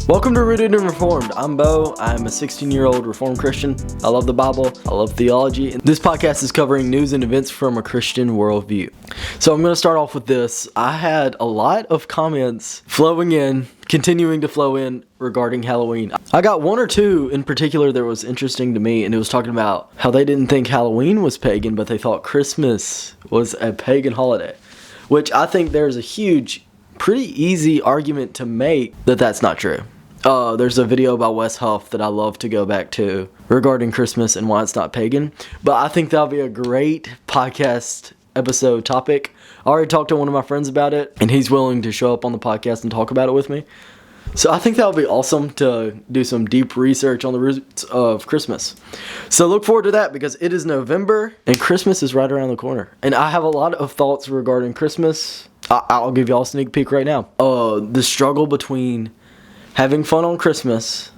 Welcome to Rooted and Reformed. I'm Bo. I'm a 16-year-old Reformed Christian. I love the Bible. I love theology. And this podcast is covering news and events from a Christian worldview. So I'm going to start off with this. I had a lot of comments continuing to flow in regarding Halloween. I got one or two in particular that was interesting to me, and it was talking about how they didn't think Halloween was pagan, but they thought Christmas was a pagan holiday, which I think there's a huge, pretty easy argument to make that that's not true. There's a video by Wes Huff that I love to go back to regarding Christmas and why it's not pagan. But I think that'll be a great podcast episode topic. I already talked to one of my friends about it, and he's willing to show up on the podcast and talk about it with me. So I think that'll be awesome to do some deep research on the roots of Christmas. So look forward to that because it is November and Christmas is right around the corner. And I have a lot of thoughts regarding Christmas. I'll give y'all a sneak peek right now. The struggle between having fun on Christmas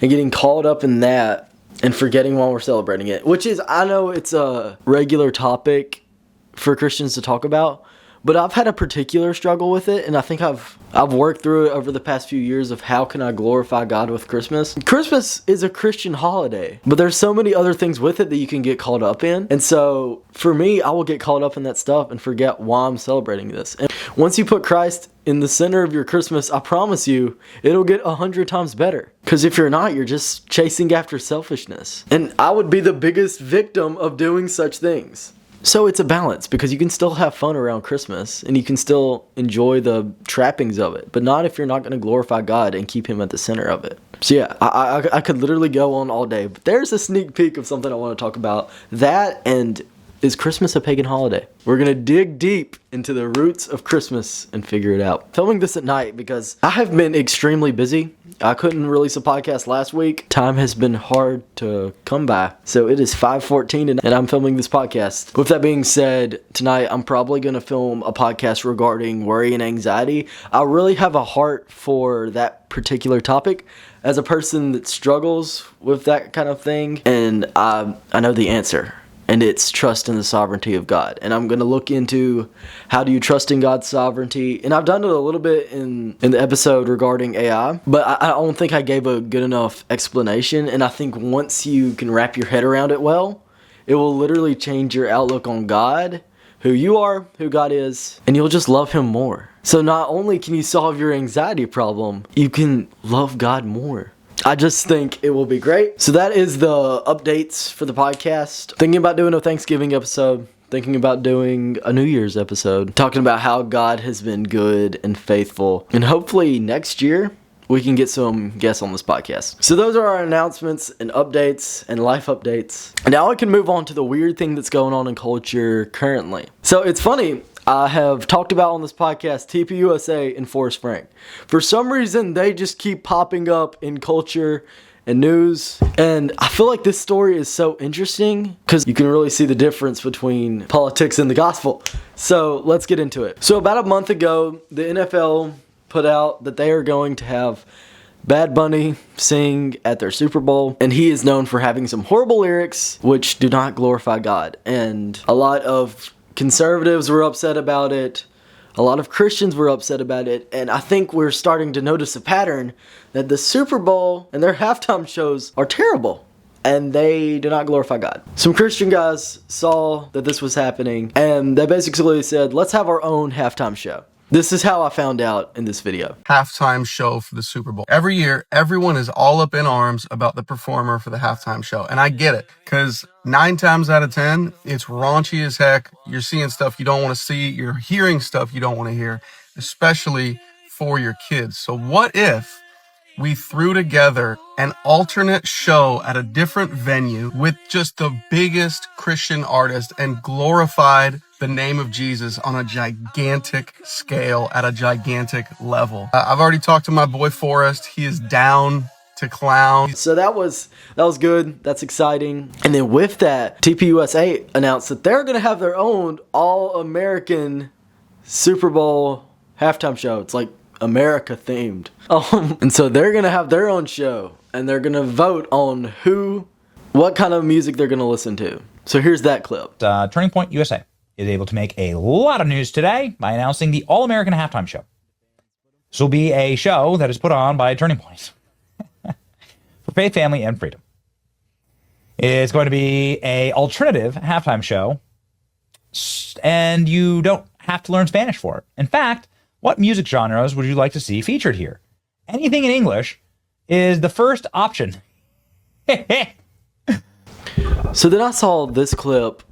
and getting caught up in that and forgetting while we're celebrating it, which is, I know it's a regular topic for Christians to talk about, but I've had a particular struggle with it, and I think I've worked through it over the past few years of how can I glorify God with Christmas. Christmas is a Christian holiday, but there's so many other things with it that you can get caught up in. And so for me, I will get caught up in that stuff and forget why I'm celebrating this. And once you put Christ in the center of your Christmas, I promise you, it'll get 100 times better. Because if you're not, you're just chasing after selfishness. And I would be the biggest victim of doing such things. So it's a balance because you can still have fun around Christmas and you can still enjoy the trappings of it, but not if you're not going to glorify God and keep him at the center of it. So yeah, I could literally go on all day, but there's a sneak peek of something I want to talk about. That and is Christmas a pagan holiday? We're going to dig deep into the roots of Christmas and figure it out. Filming this at night because I have been extremely busy. I couldn't release a podcast last week. Time has been hard to come by. So it is 5:14 and I'm filming this podcast. With that being said, tonight I'm probably going to film a podcast regarding worry and anxiety. I really have a heart for that particular topic as a person that struggles with that kind of thing. And I know the answer. And it's trust in the sovereignty of God. And I'm going to look into how do you trust in God's sovereignty. And I've done it a little bit in the episode regarding AI. But I don't think I gave a good enough explanation. And I think once you can wrap your head around it well, it will literally change your outlook on God, who you are, who God is. And you'll just love him more. So not only can you solve your anxiety problem, you can love God more. I just think it will be great. So that is the updates for the podcast. Thinking about doing a Thanksgiving episode. Thinking about doing a New Year's episode. Talking about how God has been good and faithful. And hopefully next year we can get some guests on this podcast. So those are our announcements and updates and life updates. And now I can move on to the weird thing that's going on in culture currently. So it's funny. I have talked about on this podcast TPUSA and Forrest Frank. For some reason, they just keep popping up in culture and news. And I feel like this story is so interesting because you can really see the difference between politics and the gospel. So let's get into it. So about a month ago, the NFL put out that they are going to have Bad Bunny sing at their Super Bowl, and he is known for having some horrible lyrics which do not glorify God. And a lot of conservatives were upset about it. A lot of Christians were upset about it. And I think we're starting to notice a pattern that the Super Bowl and their halftime shows are terrible. And they do not glorify God. Some Christian guys saw that this was happening. And they basically said, let's have our own halftime show. This is how I found out in this video. Halftime show for the Super Bowl. Every year, everyone is all up in arms about the performer for the halftime show. And I get it, because 9 times out of 10, it's raunchy as heck. You're seeing stuff you don't want to see. You're hearing stuff you don't want to hear, especially for your kids. So what if we threw together an alternate show at a different venue with just the biggest Christian artist and glorified the name of Jesus on a gigantic scale at a gigantic level? I've already talked to my boy Forrest. He is down to clown. So that was good. That's exciting. And then with that, TPUSA announced that they're going to have their own all-American Super Bowl halftime show. It's like America themed. And so they're going to have their own show and they're going to vote on what kind of music they're going to listen to. So here's that clip. Turning Point USA is able to make a lot of news today by announcing the All-American Halftime Show. This will be a show that is put on by Turning Point for faith, family, and freedom. It's going to be an alternative halftime show, and you don't have to learn Spanish for it. In fact, what music genres would you like to see featured here? Anything in English is the first option. So then I saw this clip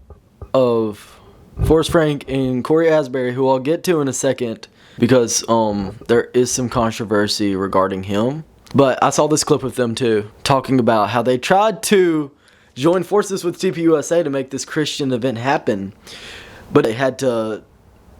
of Forrest Frank and Corey Asbury, who I'll get to in a second because there is some controversy regarding him. But I saw this clip with them too, talking about how they tried to join forces with TPUSA to make this Christian event happen, but they had to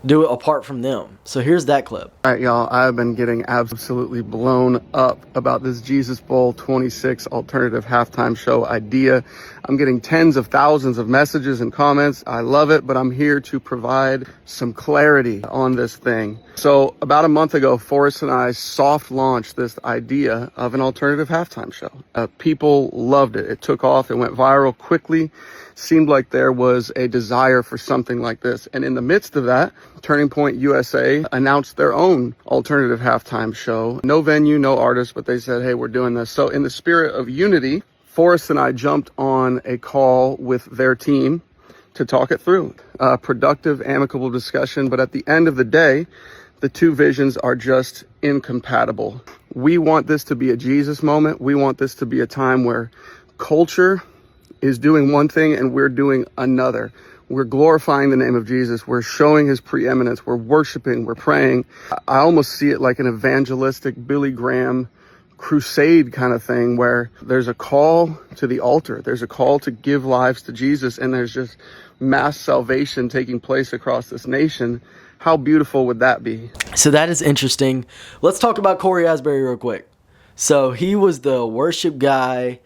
do it apart from them. So here's that clip. All right, y'all, I've been getting absolutely blown up about this Jesus Bowl 26 alternative halftime show idea. I'm getting tens of thousands of messages and comments. I love it, but I'm here to provide some clarity on this thing. So about a month ago, Forrest and I soft launched this idea of an alternative halftime show. People loved it. It took off. It went viral quickly. Seemed like there was a desire for something like this. And in the midst of that, Turning Point USA announced their own alternative halftime show. No venue, no artist, but they said, hey, we're doing this. So in the spirit of unity, Forrest and I jumped on a call with their team to talk it through. Productive, amicable discussion. But at the end of the day, the two visions are just incompatible. We want this to be a Jesus moment. We want this to be a time where culture is doing one thing and we're doing another. We're glorifying the name of Jesus. We're showing his preeminence. We're worshiping. We're praying. I almost see it like an evangelistic Billy Graham crusade kind of thing where there's a call to the altar. There's a call to give lives to Jesus, and there's just mass salvation taking place across this nation. How beautiful would that be? So that is interesting. Let's talk about Corey Asbury real quick. So he was the worship guy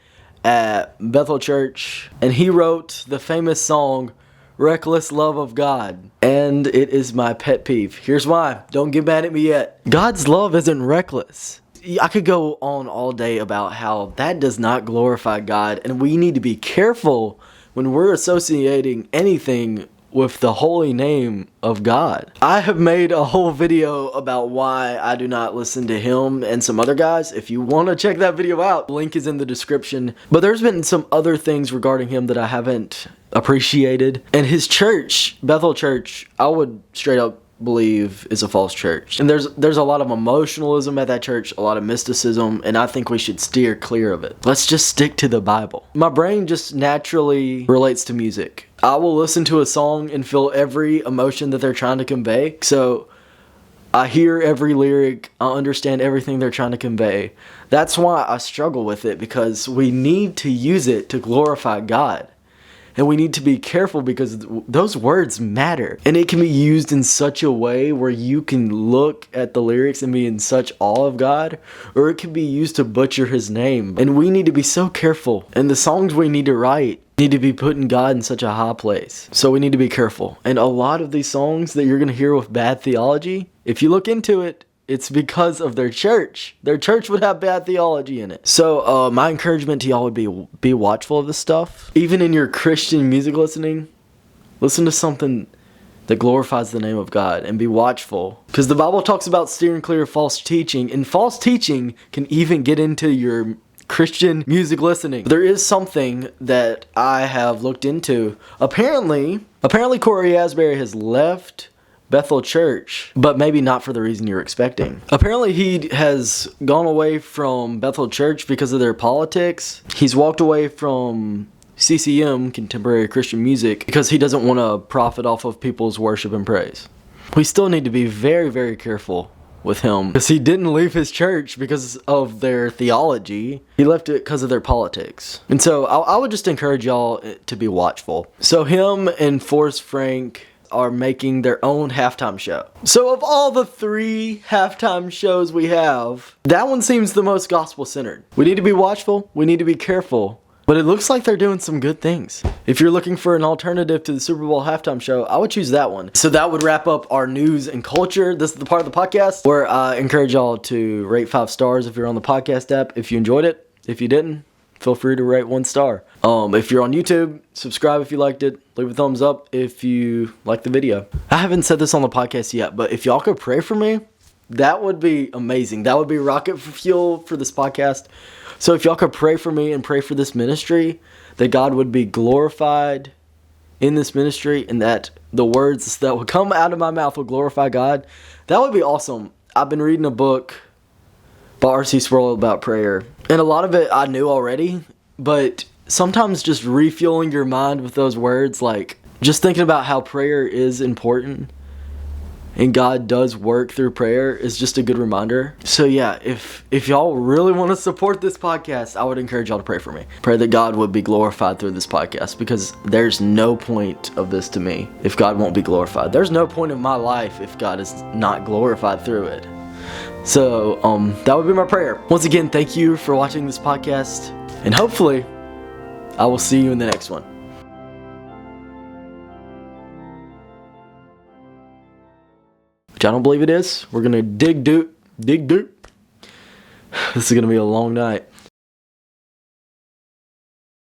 at Bethel Church, and he wrote the famous song Reckless Love of God, and it is my pet peeve. Here's why. Don't get mad at me yet. God's love isn't reckless. I could go on all day about how that does not glorify God, and we need to be careful when we're associating anything with the holy name of God. I have made a whole video about why I do not listen to him and some other guys. If you want to check that video out, link is in the description. But there's been some other things regarding him that I haven't appreciated. And his church, Bethel Church, I would straight up believe is a false church. And there's a lot of emotionalism at that church, a lot of mysticism, and I think we should steer clear of it. Let's just stick to the Bible. My brain just naturally relates to music. I will listen to a song and feel every emotion that they're trying to convey. So I hear every lyric, I understand everything they're trying to convey. That's why I struggle with it, because we need to use it to glorify God. And we need to be careful because those words matter. And it can be used in such a way where you can look at the lyrics and be in such awe of God, or it can be used to butcher his name. And we need to be so careful. And the songs we need to write need to be putting God in such a high place. So we need to be careful. And a lot of these songs that you're going to hear with bad theology, if you look into it, it's because of their church. Their church would have bad theology in it. So my encouragement to y'all would be watchful of this stuff. Even in your Christian music listening, listen to something that glorifies the name of God and be watchful. Because the Bible talks about steering clear of false teaching, and false teaching can even get into your Christian music listening. There is something that I have looked into. Apparently Corey Asbury has left Bethel Church, but maybe not for the reason you're expecting. Apparently he has gone away from Bethel Church because of their politics. He's walked away from CCM, Contemporary Christian Music, because he doesn't want to profit off of people's worship and praise. We still need to be very, very careful with him, because he didn't leave his church because of their theology. He left it because of their politics. And so I would just encourage y'all to be watchful. So him and Forrest Frank are making their own halftime show. So of all the 3 halftime shows we have, that one seems the most gospel-centered. We need to be watchful, we need to be careful, but it looks like they're doing some good things. If you're looking for an alternative to the Super Bowl halftime show, I would choose that one. So that would wrap up our news and culture. This is the part of the podcast where I encourage y'all to rate 5 stars if you're on the podcast app, if you enjoyed it. If you didn't, feel free to rate 1 star. If you're on YouTube, subscribe if you liked it. Leave a thumbs up if you liked the video. I haven't said this on the podcast yet, but if y'all could pray for me, That would be amazing. That would be rocket fuel for this podcast. So if y'all could pray for me and pray for this ministry, that God would be glorified in this ministry and that the words that would come out of my mouth will glorify God, that would be awesome. I've been reading a book by R.C. Sproul about prayer, and a lot of it I knew already, but sometimes just refueling your mind with those words, like just thinking about how prayer is important and God does work through prayer is just a good reminder. So yeah, if y'all really want to support this podcast, I would encourage y'all to pray for me. Pray that God would be glorified through this podcast, because there's no point of this to me if God won't be glorified. There's no point of my life if God is not glorified through it. So that would be my prayer. Once again, thank you for watching this podcast, and hopefully I will see you in the next one. Which I don't believe it is. We're gonna dig deep. This is gonna be a long night.